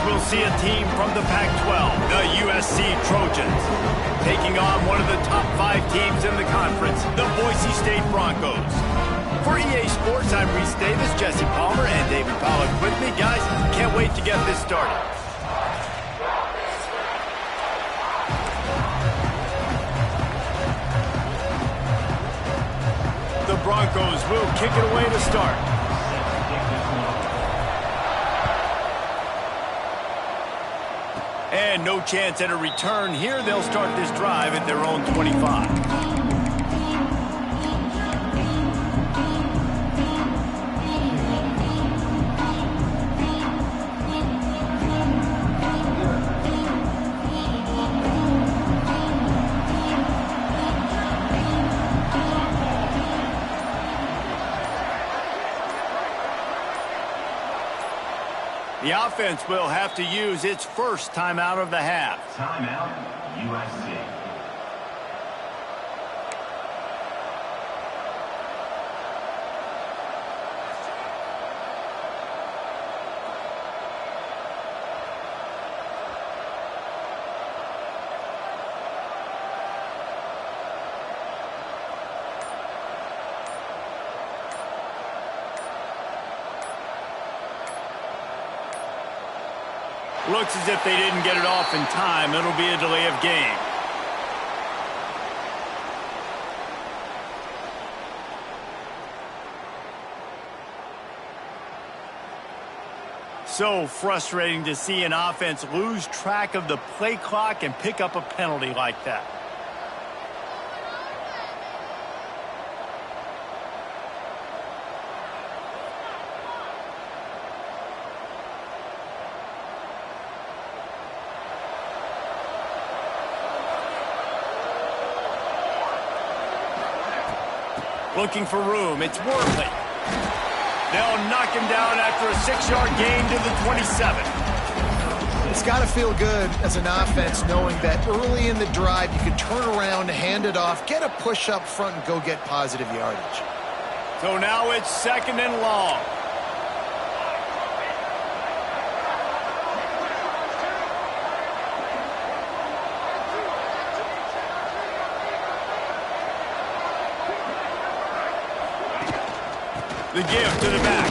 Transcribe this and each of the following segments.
we'll see a team from the Pac-12, the USC Trojans, taking on one of the top 5 teams in the conference, the Boise State Broncos. For EA Sports, I'm Reese Davis, Jesse Palmer, and David Pollack with me. Guys, can't wait to get this started. The Broncos will kick it away to start. And no chance at a return here. They'll start this drive at their own 25. The offense will have to use its first timeout of the half. Timeout, USC. Looks as if they didn't get it off in time. It'll be a delay of game. So frustrating to see an offense lose track of the play clock and pick up a penalty like that. Looking for room, it's Worthley. They'll knock him down after a 6-yard gain to the 27. It's got to feel good as an offense knowing that early in the drive you can turn around, hand it off, get a push up front, and go get positive yardage. So now it's 2nd and long. The give to the back.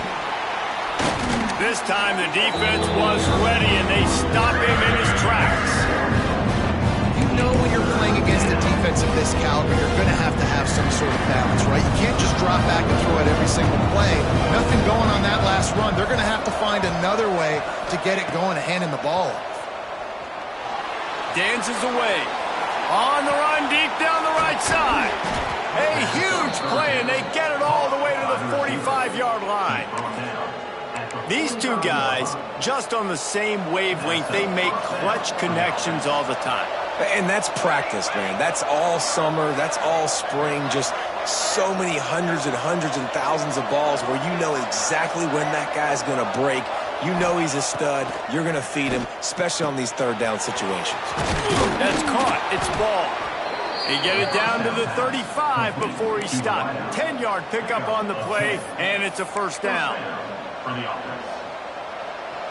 This time the defense was ready and they stop him in his tracks. You know when you're playing against a defense of this caliber, you're going to have some sort of balance, right? You can't just drop back and throw it every single play. Nothing going on that last run. They're going to have to find another way to get it going and hand him the ball. Dances away. On the run deep down the right side. A huge play, and they get it all the way to the 45-yard line. These two guys, just on the same wavelength, they make clutch connections all the time. And that's practice, man. That's all summer. That's all spring. Just so many hundreds and thousands of balls where you know exactly when that guy's going to break. You know he's a stud. You're going to feed him, especially on these third down situations. That's caught. It's ball. He get it down to the 35 before he stopped. 10-yard pickup on the play, and it's a first down.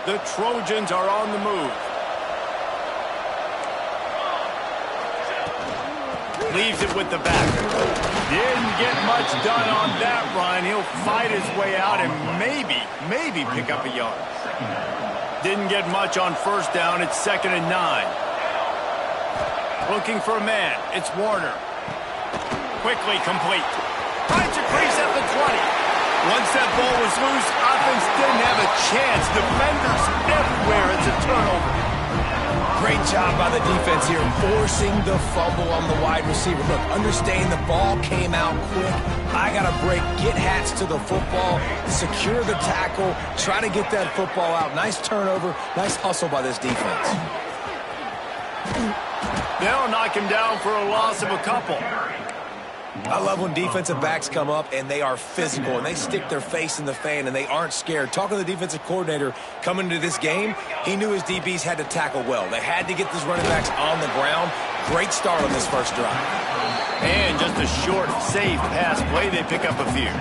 The Trojans are on the move. Leaves it with the back. Didn't get much done on that run. He'll fight his way out and maybe pick up a yard. Didn't get much on first down. It's 2nd and 9. Looking for a man. It's Warner. Quickly complete. Finds a crease at the 20. Once that ball was loose, offense didn't have a chance. Defenders everywhere. It's a turnover. Great job by the defense here, forcing the fumble on the wide receiver. Look, understand the ball came out quick. I got to break, get Hats to the football, secure the tackle, try to get that football out. Nice turnover, nice hustle by this defense. They'll knock him down for a loss of a couple. I love when defensive backs come up and they are physical and they stick their face in the fan and they aren't scared. Talking to the defensive coordinator coming into this game, he knew his DBs had to tackle well. They had to get these running backs on the ground. Great start on this first drive. And just a short, safe pass play, they pick up a few.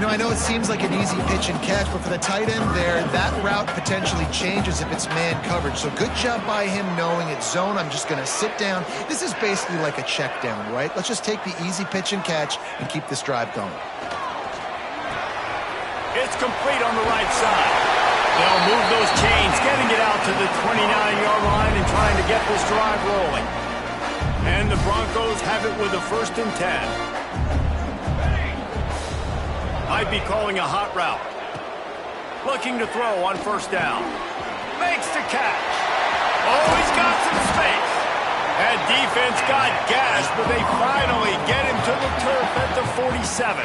know, I know it seems like an easy pitch and catch, but for the tight end there, that route potentially changes if it's man coverage. So good job by him knowing it's zone. I'm just going to sit down. This is basically like a check down, right? Let's just take the easy pitch and catch and keep this drive going. It's complete on the right side. They'll move those chains, getting it out to the 29-yard line and trying to get this drive rolling. And the Broncos have it with a 1st and 10. Might be calling a hot route. Looking to throw on 1st down. Makes the catch. Oh, he's got some space. That defense got gashed, but they finally get him to the turf at the 47.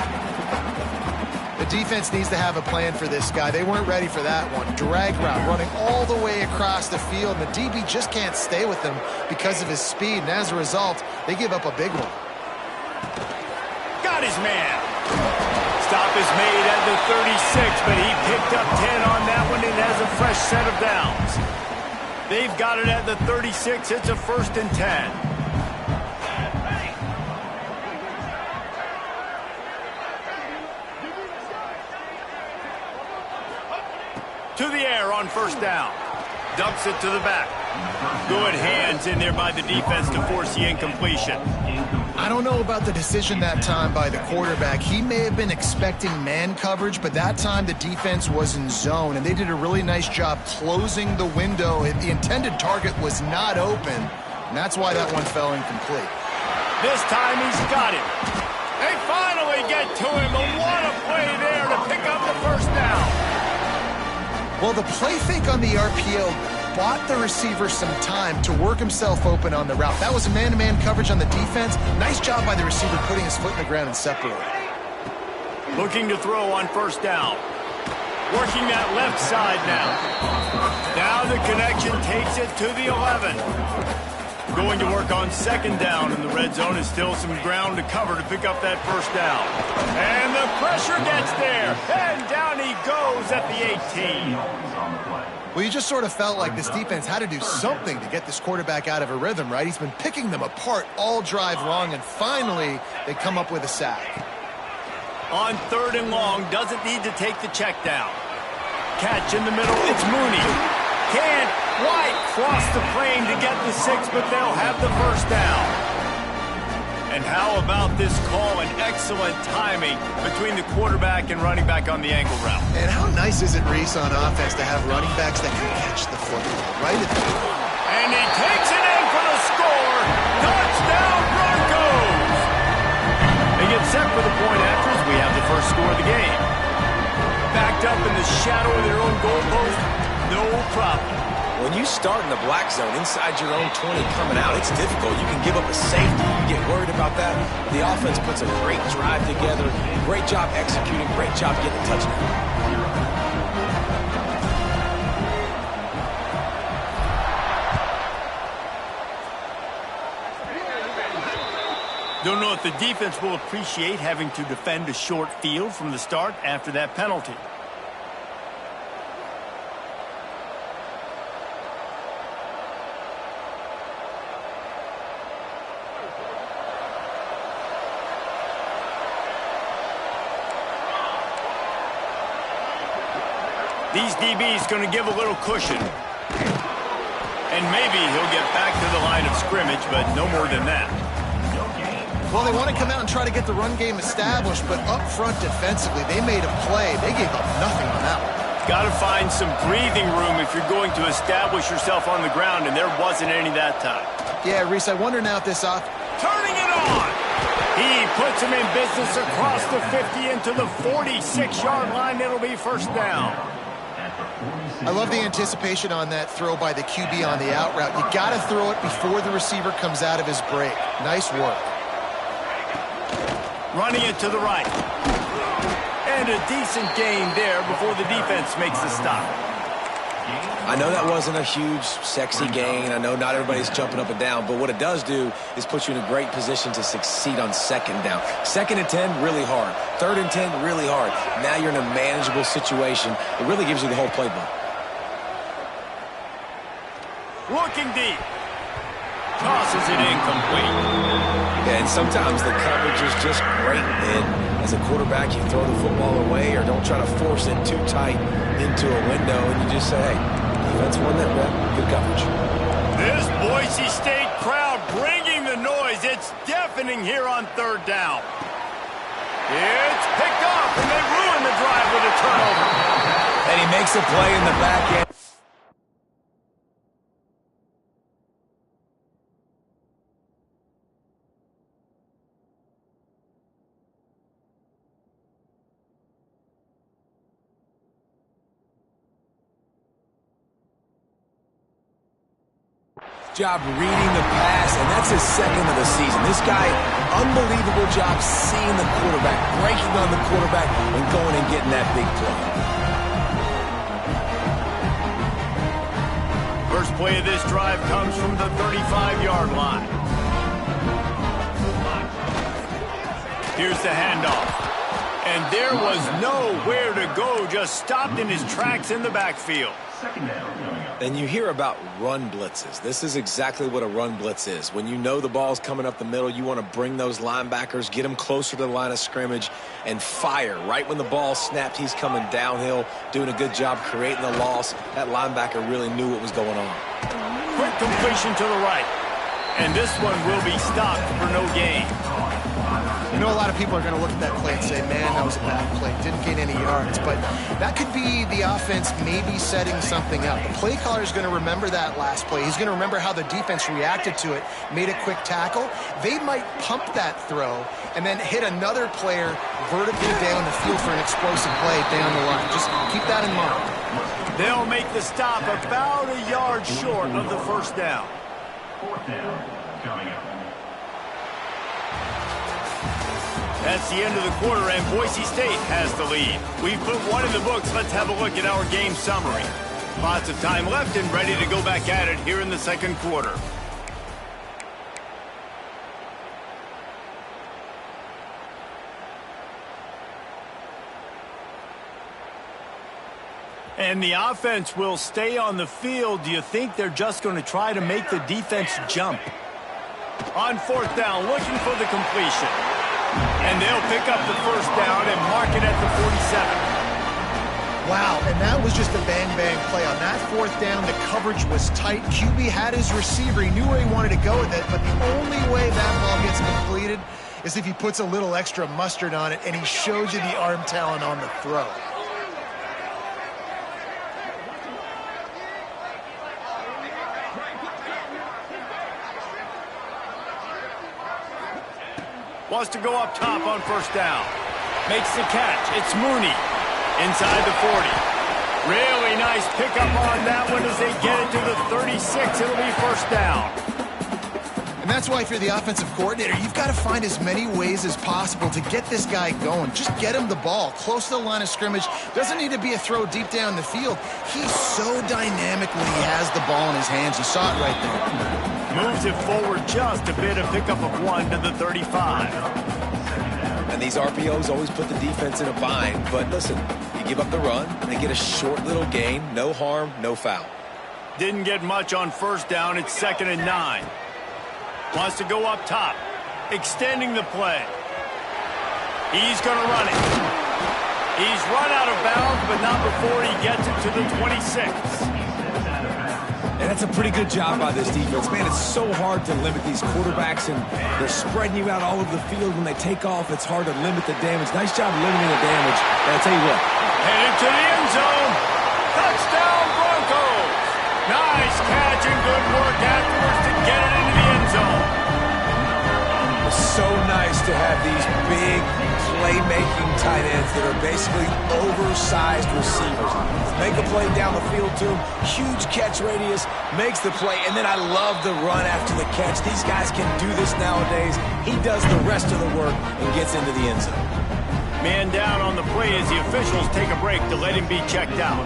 The defense needs to have a plan for this guy. They weren't ready for that one. Drag route running all the way across the field, and the DB just can't stay with him because of his speed, and as a result, they give up a big one. Got his man. Stop is made at the 36, but he picked up 10 on that one and has a fresh set of downs. They've got it at the 36. It's a 1st and 10. To the air on 1st down. Dumps it to the back. Good hands in there by the defense to force the incompletion. I don't know about the decision that time by the quarterback. He may have been expecting man coverage, but that time the defense was in zone, and they did a really nice job closing the window. The intended target was not open, and that's why that one fell incomplete. This time he's got it. They finally get to him, and what a play there to pick up the 1st down. Well, the play fake on the RPO bought the receiver some time to work himself open on the route. That was a man-to-man coverage on the defense. Nice job by the receiver putting his foot in the ground and separating. Looking to throw on 1st down. Working that left side now. Now the connection takes it to the 11. Going to work on 2nd down, and the red zone is still some ground to cover to pick up that 1st down. And the pressure gets there, and down he goes at the 18. Well, you just sort of felt like this defense had to do something to get this quarterback out of a rhythm, right? He's been picking them apart all drive long, and finally they come up with a sack. On 3rd and long, doesn't need to take the check down. Catch in the middle, it's Mooney. Can't quite cross the plane to get the 6, but they'll have the 1st down. And how about this call and excellent timing between the quarterback and running back on the angle route. And how nice is it, Reese, on offense to have running backs that can catch the football, right? And he takes it in for the score. Touchdown, Broncos! They get set for the point after as we have the 1st score of the game. Backed up in the shadow of their own goalpost, no problem. When you start in the black zone inside your own 20 coming out, it's difficult. You can give up a safety. You get worried about that. The offense puts a great drive together. Great job executing. Great job getting a touchdown. Don't know if the defense will appreciate having to defend a short field from the start after that penalty. These DBs going to give a little cushion. And maybe he'll get back to the line of scrimmage, but no more than that. Well, they want to come out and try to get the run game established, but up front defensively, they made a play. They gave up nothing on that one. Got to find some breathing room if you're going to establish yourself on the ground, and there wasn't any that time. Yeah, Reese, I wonder now if this off... Turning it on! He puts him in business across the 50 into the 46-yard line. It'll be 1st down. I love the anticipation on that throw by the QB on the out route. You got to throw it before the receiver comes out of his break. Nice work. Running it to the right. And a decent gain there before the defense makes the stop. I know that wasn't a huge, sexy gain. I know not everybody's jumping up and down, but what it does do is put you in a great position to succeed on 2nd down. 2nd and 10, really hard. 3rd and 10, really hard. Now you're in a manageable situation. It really gives you the whole playbook. Looking deep. tosses it incomplete. Yeah, and sometimes the coverage is just great. And as a quarterback, you throw the football away or don't try to force it too tight into a window, and you just say, hey, defense won that bet. Good coverage. This Boise State crowd bringing the noise. It's deafening here on third down. It's picked off, and they ruin the drive with a turnover. And he makes a play in the back end. Job reading the pass, and that's his second of the season. This guy, unbelievable job seeing the quarterback, breaking on the quarterback, and going and getting that big play. First play of this drive comes from the 35-yard line. Here's the handoff. And there was nowhere to go, just stopped in his tracks in the backfield. And you hear about run blitzes. This is exactly what a run blitz is. When you know the ball's coming up the middle, you want to bring those linebackers, get them closer to the line of scrimmage, and fire. Right when the ball snapped, he's coming downhill, doing a good job creating the loss. That linebacker really knew what was going on. Quick completion to the right. And this one will be stopped for no gain. You know, a lot of people are going to look at that play and say, man, that was a bad play. Didn't gain any yards. But that could be the offense maybe setting something up. The play caller is going to remember that last play. He's going to remember how the defense reacted to it, made a quick tackle. They might pump that throw and then hit another player vertically down the field for an explosive play down the line. Just keep that in mind. They'll make the stop about a yard short of the first down. Fourth down coming up. That's the end of the quarter, and Boise State has the lead. We've put one in the books. Let's have a look at our game summary. Lots of time left and ready to go back at it here in the second quarter. And the offense will stay on the field. Do you think they're just going to try to make the defense jump? On fourth down, looking for the completion. And they'll pick up the first down and mark it at the 47. Wow, and that was just a bang-bang play. On that fourth down, the coverage was tight. QB had his receiver. He knew where he wanted to go with it, but the only way that ball gets completed is if he puts a little extra mustard on it, and he shows you the arm talent on the throw. Wants to go up top on first down. Makes the catch. It's Mooney. Inside the 40. Really nice pickup on that one as they get it to the 36. It'll be first down. And that's why if you're the offensive coordinator, you've got to find as many ways as possible to get this guy going. Just get him the ball close to the line of scrimmage. Doesn't need to be a throw deep down the field. He's so dynamic when he has the ball in his hands. You saw it right there. Moves it forward just a bit. A pickup of 1 to the 35. And these RPOs always put the defense in a bind. But listen, you give up the run, they get a short little gain. No harm, no foul. Didn't get much on first down. It's 2nd and 9. Wants to go up top. Extending the play. He's going to run it. He's run out of bounds, but not before he gets it to the 26. And that's a pretty good job by this defense. Man, it's so hard to limit these quarterbacks, and they're spreading you out all over the field. When they take off, it's hard to limit the damage. Nice job limiting the damage. And I'll tell you what. Headed to the end zone. Touchdown, Broncos. Nice catch and good work afterwards to get it into the end zone. It's so nice to have these big playmaking tight ends that are basically oversized receivers. Make a play down the field to him, huge catch radius, makes the play, and then I love the run after the catch. These guys can do this nowadays. He does the rest of the work and gets into the end zone. Man down on the play as the officials take a break to let him be checked out.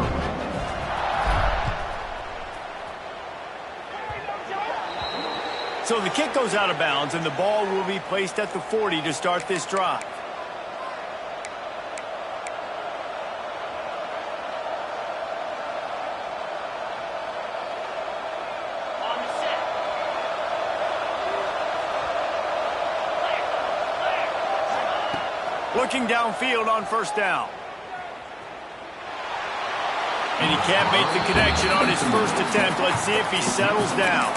So the kick goes out of bounds, and the ball will be placed at the 40 to start this drive. Looking downfield on first down. And he can't make the connection on his first attempt. Let's see if he settles down.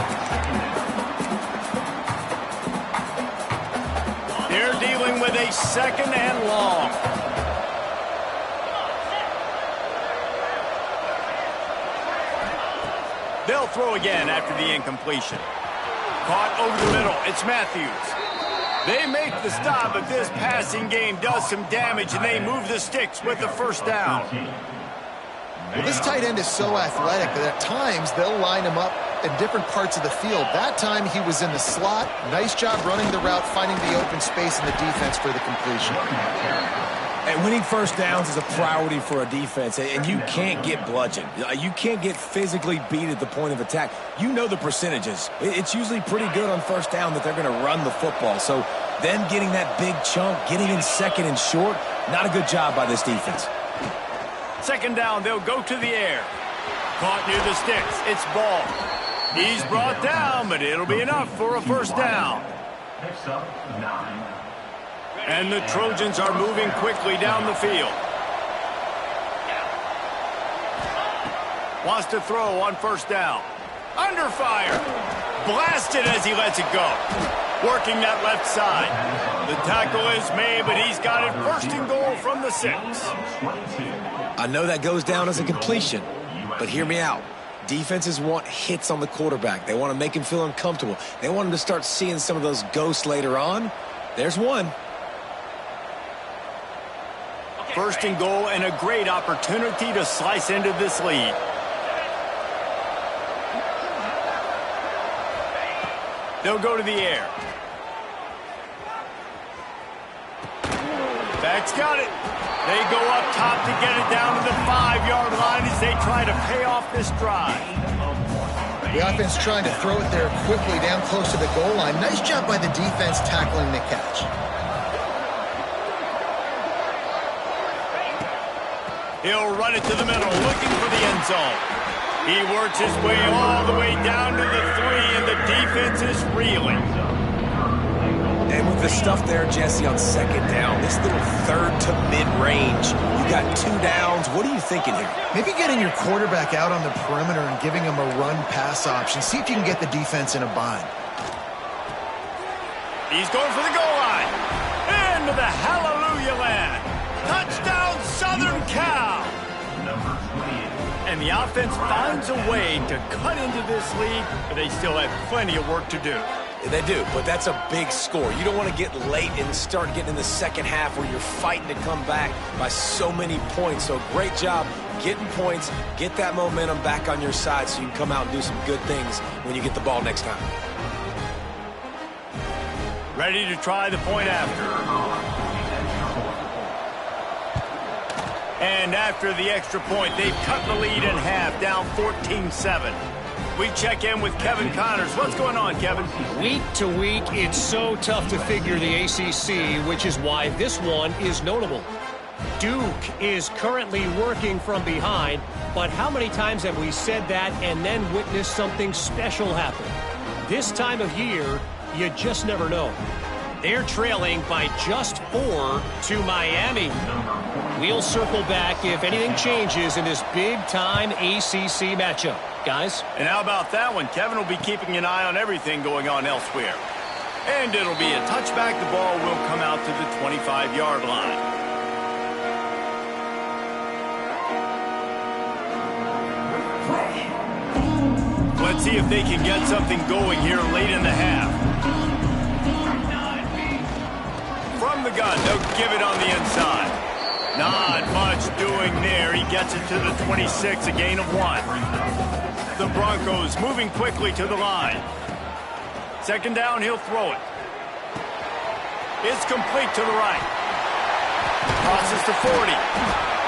They're dealing with a second and long. They'll throw again after the incompletion. Caught over the middle. It's Matthews. They make the stop, but this passing game does some damage, and they move the sticks with the first down. Well, this tight end is so athletic that at times they'll line him up in different parts of the field. That time he was in the slot. Nice job running the route, finding the open space in the defense for the completion. And winning first downs is a priority for a defense, and you can't get bludgeoned. You can't get physically beat at the point of attack. You know the percentages. It's usually pretty good on first down that they're going to run the football. So them getting that big chunk, getting in second and short, not a good job by this defense. Second down, they'll go to the air. Caught near the sticks. It's Ball. He's brought down, but it'll be enough for a first down. Picks up 9. And the Trojans are moving quickly down the field. Wants to throw on first down. Under fire. Blasted as he lets it go. Working that left side. The tackle is made, but he's got it first and goal from the 6. I know that goes down as a completion, but hear me out. Defenses want hits on the quarterback. They want to make him feel uncomfortable. They want him to start seeing some of those ghosts later on. There's one. First and goal and a great opportunity to slice into this lead. They'll go to the air. Back's got it. They go up top to get it down to the 5-yard line as they try to pay off this drive. The offense trying to throw it there quickly down close to the goal line. Nice job by the defense tackling the catch. He'll run it to the middle, looking for the end zone. He works his way all the way down to the 3, and the defense is reeling. And with the stuff there, Jesse, on second down, this little third to mid-range, you got 2 downs. What are you thinking here? Maybe getting your quarterback out on the perimeter and giving him a run-pass option. See if you can get the defense in a bind. He's going for the goal line. Into the hallelujah land. Touchdown, Southern Cal. Number 28. And the offense finds a way to cut into this lead, but they still have plenty of work to do. They do, but that's a big score. You don't want to get late and start getting in the second half where you're fighting to come back by so many points. So great job getting points, get that momentum back on your side so you can come out and do some good things when you get the ball next time. Ready to try the point after. And after the extra point, they've cut the lead in half, down 14-7. We check in with Kevin Connors. What's going on, Kevin? Week to week, it's so tough to figure the ACC, which is why this one is notable. Duke is currently working from behind, but how many times have we said that and then witnessed something special happen? This time of year, you just never know. They're trailing by just 4 to Miami. We'll circle back if anything changes in this big-time ACC matchup. Guys? And how about that one? Kevin will be keeping an eye on everything going on elsewhere. And it'll be a touchback. The ball will come out to the 25-yard line. Let's see if they can get something going here late in the half. From the gun, they'll give it on the inside. Not much doing there. He gets it to the 26, a gain of 1. The Broncos moving quickly to the line. Second down, he'll throw it. It's complete to the right. Crosses to 40.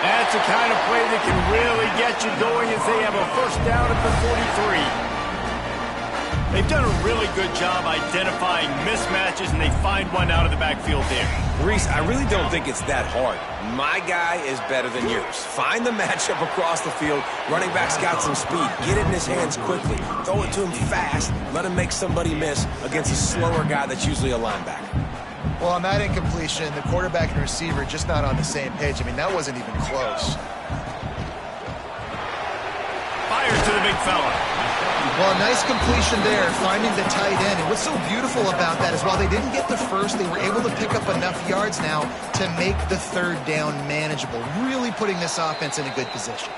That's the kind of play that can really get you going as they have a first down at the 43. They've done a really good job identifying mismatches, and they find one out of the backfield there. Reese, I really don't think it's that hard. My guy is better than yours. Find the matchup across the field. Running back's got some speed. Get it in his hands quickly. Throw it to him fast. Let him make somebody miss against a slower guy that's usually a linebacker. Well, on that incompletion, the quarterback and receiver just not on the same page. I mean, that wasn't even close. Fires to the big fella. Well, a nice completion there, finding the tight end. And what's so beautiful about that is while they didn't get the first, they were able to pick up enough yards now to make the third down manageable, really putting this offense in a good position.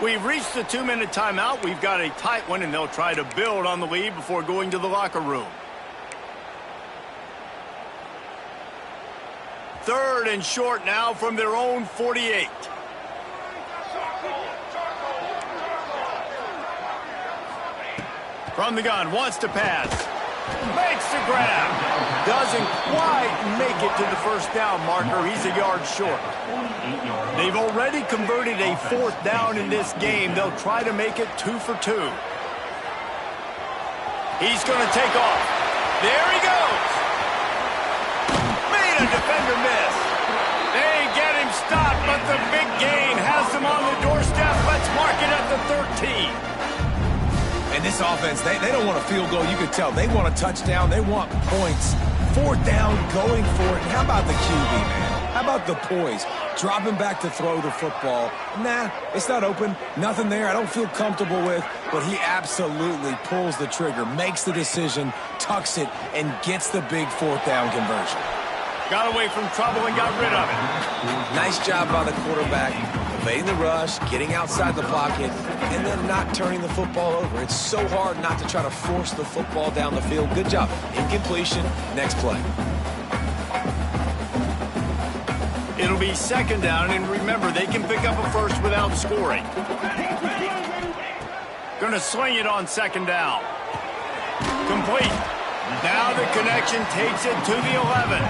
We've reached the 2-minute timeout. We've got a tight one, and they'll try to build on the lead before going to the locker room. 3rd and short now from their own 48. From the gun, wants to pass. Makes the grab. Doesn't quite make it to the first down marker. He's a yard short. They've already converted a 4th down in this game. They'll try to make it 2 for 2. He's going to take off. There he goes. Made a defender miss. They get him stopped, but the big gain has them on the doorstep. Let's mark it at the 13. And this offense, they don't want a field goal. You can tell. They want a touchdown. They want points. 4th down, going for it. And how about the QB, man? How about the poise? Dropping back to throw the football. Nah, it's not open. Nothing there I don't feel comfortable with. But he absolutely pulls the trigger, makes the decision, tucks it, and gets the big 4th down conversion. Got away from trouble and got rid of it. Nice job by the quarterback, evading the rush, getting outside the pocket, and then not turning the football over. It's so hard not to try to force the football down the field. Good job. Incompletion. Next play. It'll be 2nd down, and remember, they can pick up a first without scoring. Gonna sling it on 2nd down. Complete. Now the connection takes it to the 11.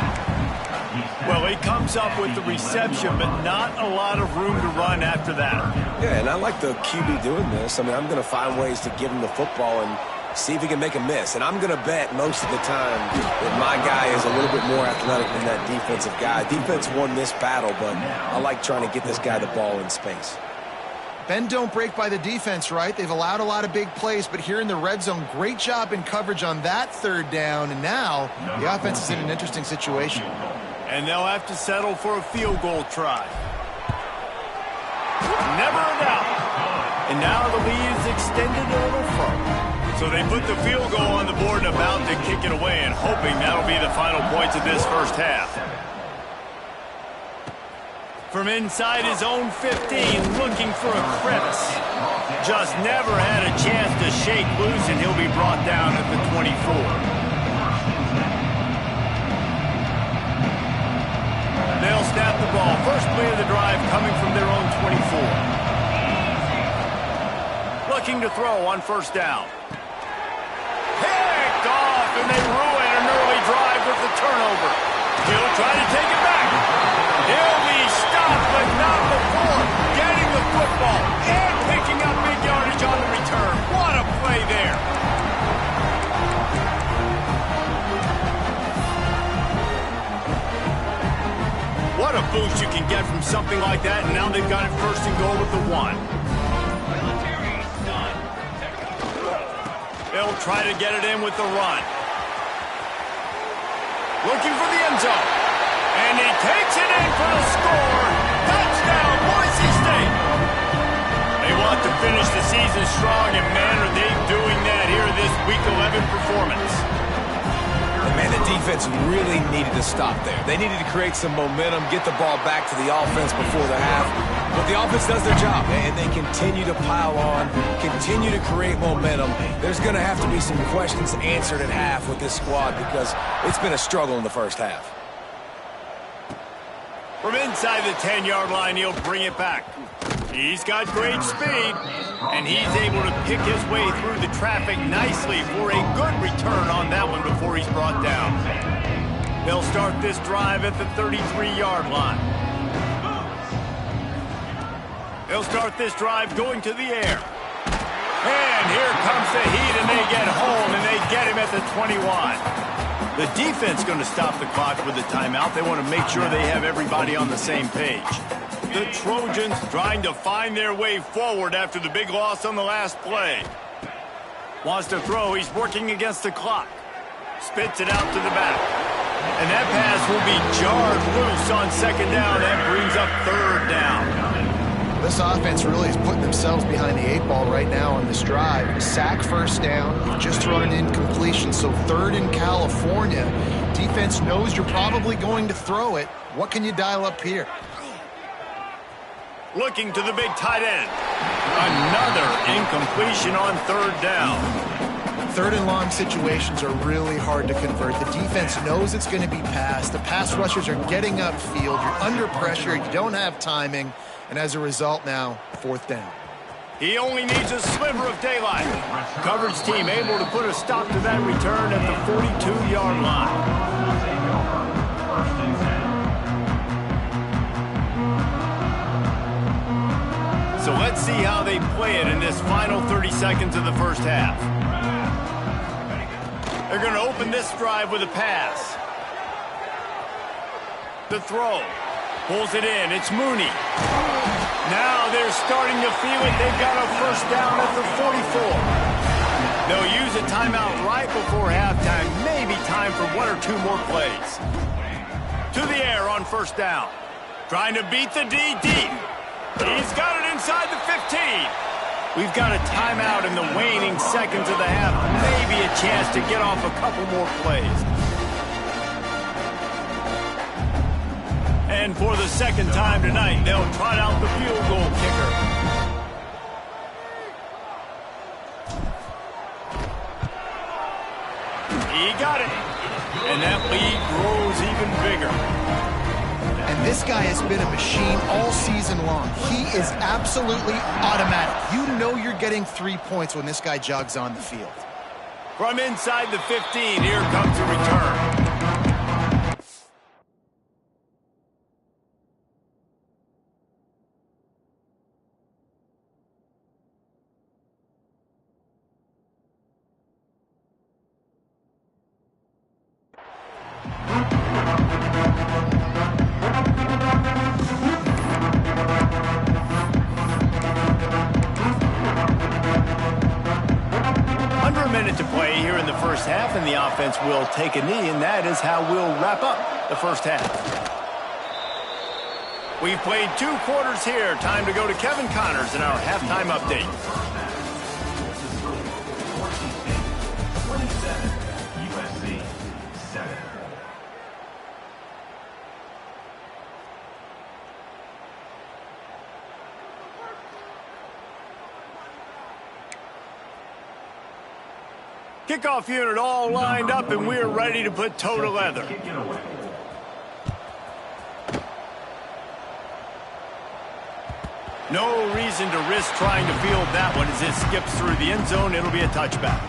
Well, he comes up with the reception, but not a lot of room to run after that. Yeah, and I like the QB doing this. I mean, I'm going to find ways to give him the football and see if he can make a miss. And I'm going to bet most of the time that my guy is a little bit more athletic than that defensive guy. Defense won this battle, but I like trying to get this guy the ball in space. Bend don't break by the defense, right? They've allowed a lot of big plays, but here in the red zone, great job in coverage on that 3rd down. And now the offense is in an interesting situation. And they'll have to settle for a field goal try. Never a doubt. And now the lead is extended a little further. So they put the field goal on the board and about to kick it away and hoping that'll be the final points of this first half. From inside his own 15, looking for a crevice. Just never had a chance to shake loose, and he'll be brought down at the 24. They'll snap the ball. First play of the drive coming from their own 24. Looking to throw on 1st down. Picked off, and they ruin an early drive with the turnover. He'll try to take it back. He'll be stopped, but not before getting the football and picking up big yardage on the return. What a play there. What a boost you can get from something like that, and now they've got it 1st and goal with the 1. They'll try to get it in with the run. Looking for the end zone. And he takes it in for the score. Touchdown, Boise State. They want to finish the season strong, and man, are they doing that here in this Week 11 performance. And man, the defense really needed to stop there. They needed to create some momentum, get the ball back to the offense before the half. But the offense does their job, and they continue to pile on, continue to create momentum. There's going to have to be some questions answered at half with this squad because it's been a struggle in the first half. From inside the 10-yard line, he'll bring it back. He's got great speed, and he's able to pick his way through the traffic nicely for a good return on that one before he's brought down. They'll start this drive at the 33-yard line. They'll start this drive going to the air. And here comes the heat, and they get home, and they get him at the 21. The defense going to stop the clock with a timeout. They want to make sure they have everybody on the same page. The Trojans trying to find their way forward after the big loss on the last play. Wants to throw. He's working against the clock. Spits it out to the back. And that pass will be jarred loose on second down. That brings up third down. This offense really is putting themselves behind the 8 ball right now on this drive. Sack first down, just thrown an incompletion, so third in California. Defense knows you're probably going to throw it. What can you dial up here? Looking to the big tight end. Another incompletion on third down. Third and long situations are really hard to convert. The defense knows it's going to be passed. The pass rushers are getting upfield. You're under pressure. You don't have timing. And as a result now, fourth down. He only needs a sliver of daylight. Coverage team able to put a stop to that return at the 42-yard line. So let's see how they play it in this final 30 seconds of the first half. They're going to open this drive with a pass. The throw. Pulls it in. It's Mooney. Now they're starting to feel it. They've got a first down at the 44. They'll use a timeout right before halftime. Maybe time for 1 or 2 more plays. To the air on first down. Trying to beat the D deep. He's got it inside the 15. We've got a timeout in the waning seconds of the half. Maybe a chance to get off a couple more plays. And for the second time tonight, they'll trot out the field goal kicker. He got it. And that lead grows even bigger. And this guy has been a machine all season long. He is absolutely automatic. You know you're getting 3 points when this guy jogs on the field. From inside the 15, here comes the return. And the offense will take a knee, and that is how we'll wrap up the first half. We've played 2 quarters here. Time to go to Kevin Connors in our halftime update. 27, USC 7. Kickoff unit all lined up, and we're ready to put toe to leather. No reason to risk trying to field that one as it skips through the end zone. It'll be a touchback.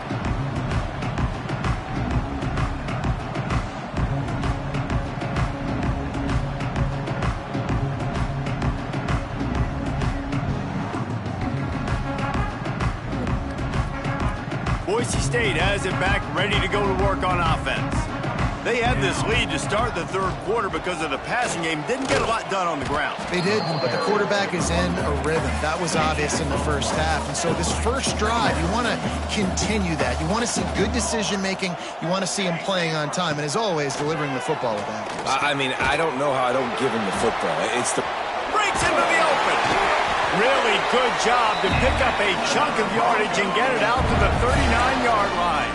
Boise State has it back, ready to go to work on offense. They had this lead to start the third quarter because of the passing game. Didn't get a lot done on the ground. They did, but the quarterback is in a rhythm. That was obvious in the first half. And so this first drive, you want to continue that. You want to see good decision-making. You want to see him playing on time. And as always, delivering the football with accuracy. I mean, I don't know how I don't give him the football. It's the... Breaks into the open. Really good job to pick up a chunk of yardage and get it out to the 39-yard line.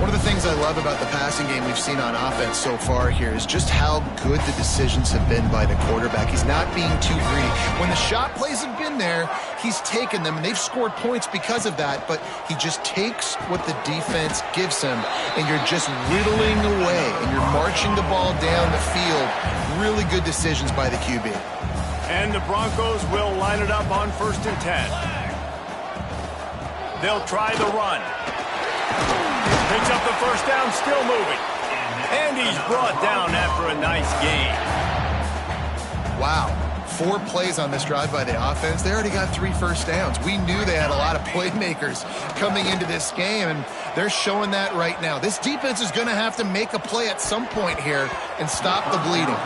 One of the things I love about the passing game we've seen on offense so far here is just how good the decisions have been by the quarterback. He's not being too greedy. When the shot plays have been there, he's taken them, and they've scored points because of that, but he just takes what the defense gives him, and you're just whittling away, and you're marching the ball down the field. Really good decisions by the QB. And the Broncos will line it up on 1st and 10. They'll try the run. Picks up the first down, still moving. And he's brought down after a nice gain. Wow. 4 plays on this drive by the offense. They already got 3 first downs. We knew they had a lot of playmakers coming into this game, and they're showing that right now. This defense is going to have to make a play at some point here and stop the bleeding.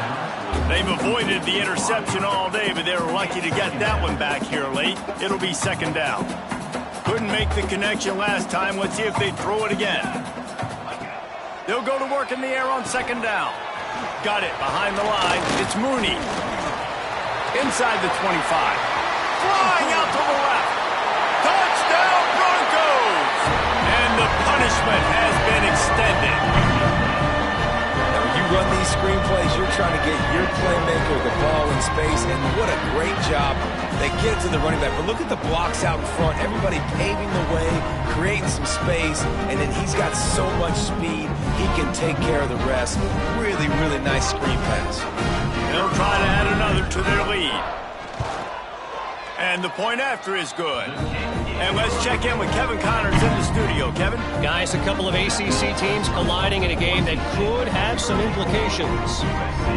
They've avoided the interception all day, but they were lucky to get that one back here late. It'll be 2nd down. Couldn't make the connection last time. Let's see if they throw it again. They'll go to work in the air on second down. Got it behind the line. It's Mooney. Inside the 25. Flying out to the left. Touchdown Broncos! And the punishment has been extended. Now, when you run these screenplays, you're trying to get your playmaker the ball in space, and what a great job. They get it to the running back, but look at the blocks out in front. Everybody paving the way, creating some space, and then he's got so much speed, he can take care of the rest. Really, really nice screen pass. They'll try to add another to their lead. And the point after is good. And let's check in with Kevin Connors in the studio. Kevin? Guys, a couple of ACC teams colliding in a game that could have some implications.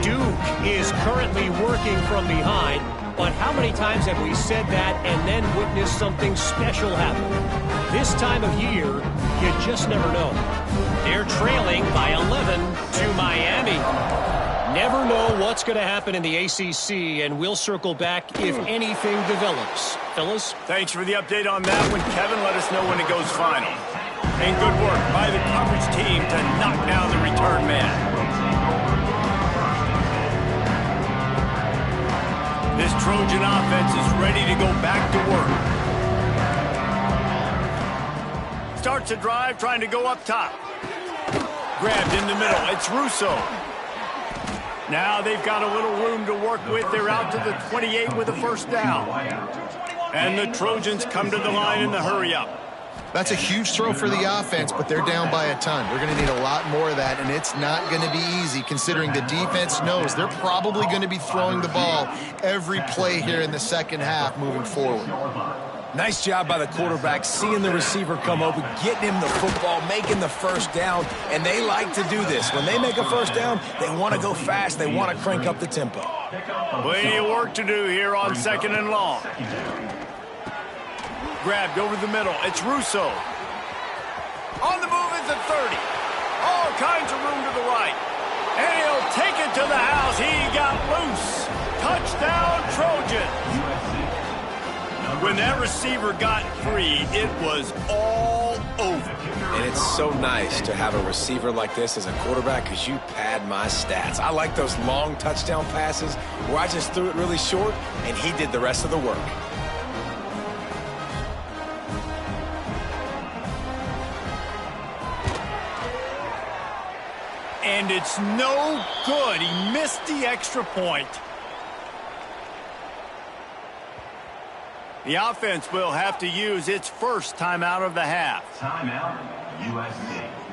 Duke is currently working from behind, but how many times have we said that and then witnessed something special happen? This time of year, you just never know. They're trailing by 11 to Miami. Never know what's going to happen in the ACC, and we'll circle back if anything develops. Fellas? Thanks for the update on that one, Kevin. Let us know when it goes final. And good work by the coverage team to knock down the return man. This Trojan offense is ready to go back to work. Starts a drive trying to go up top. Grabbed in the middle. It's Russo. Now they've got a little room to work with. They're out to the 28 with a first down. And the Trojans come to the line in the hurry-up. That's a huge throw for the offense, but they're down by a ton. They're going to need a lot more of that, and it's not going to be easy considering the defense knows they're probably going to be throwing the ball every play here in the second half moving forward. Nice job by the quarterback, seeing the receiver come open, getting him the football, making the first down, and they like to do this. When they make a first down, they want to go fast. They want to crank up the tempo. Plenty of work to do here on second and long. Grabbed over the middle. It's Russo. On the move is the 30. All kinds of room to the right. And he'll take it to the house. He got loose. Touchdown, Trojan. When that receiver got free, it was all over. And it's so nice to have a receiver like this as a quarterback because you pad my stats. I like those long touchdown passes where I just threw it really short and he did the rest of the work. And it's no good. He missed the extra point. The offense will have to use its first timeout of the half. Timeout, USC.